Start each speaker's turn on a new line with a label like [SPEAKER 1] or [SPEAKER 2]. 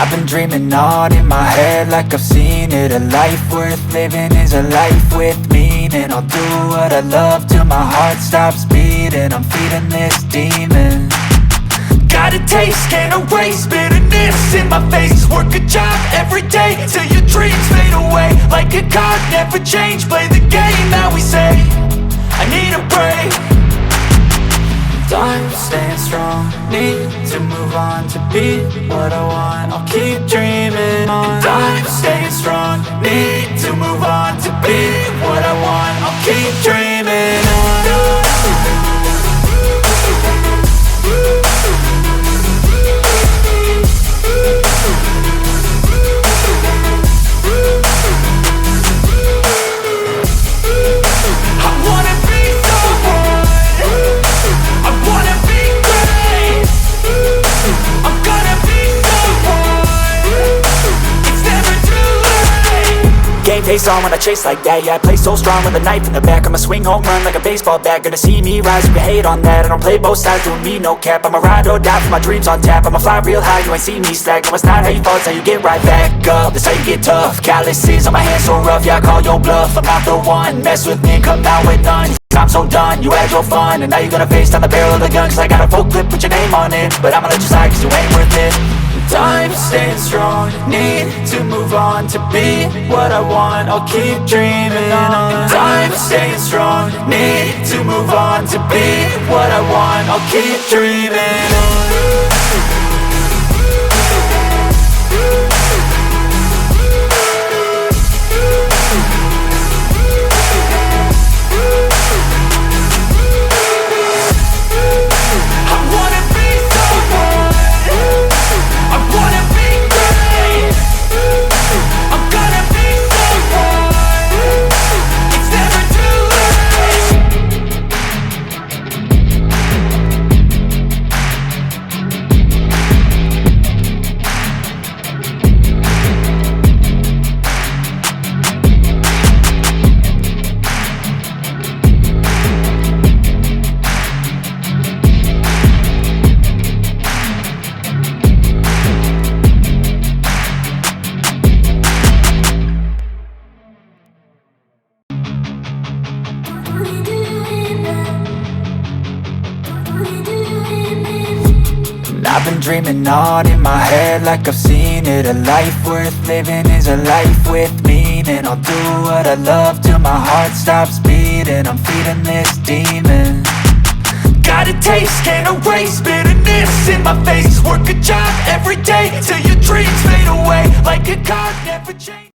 [SPEAKER 1] I've been dreaming on in my head like I've seen it. A life worth living is a life with meaning. I'll do what I love till my heart stops beating. I'm feeding this demon. Got a taste, can't erase bitterness in my face. Work a job every day till your dreams fade away. Like a card, never change, play the game that we say. I need a break. I'm staying strong, need to move on to be what I want. I'll keep dreaming on. I'm staying strong, need to move on to be what I want. I'll keep dreaming on. Game face on when I chase like that. Yeah, I play so strong with a knife in the back. I'ma swing home run like a baseball bat. Gonna see me rise, you can hate on that. I don't play both sides, doing me no cap. I'ma ride or die for my dreams on tap. I'ma fly real high, you ain't see me slack. No, it's not how you fall, it's how you get right back up. That's how you get tough. Calluses on my hands so rough, yeah, I call your bluff. I'm not the one, mess with me, come out with none. I'm so done, you had your fun, and now you're gonna face down the barrel of the gun. Cause I got a full clip, put your name on it. But I'ma let you slide cause you ain't worth it. I'm staying strong, need to move on to be what I want. I'll keep dreaming on. I'm staying strong, need to move on to be what I want. I'll keep dreaming on. I've been dreaming on in my head like I've seen it. A life worth living is a life with meaning. I'll do what I love till my heart stops beating. I'm feeding this demon. Got a taste, can't erase bitterness in my face. Work a job every day till your dreams fade away. Like a card, never change.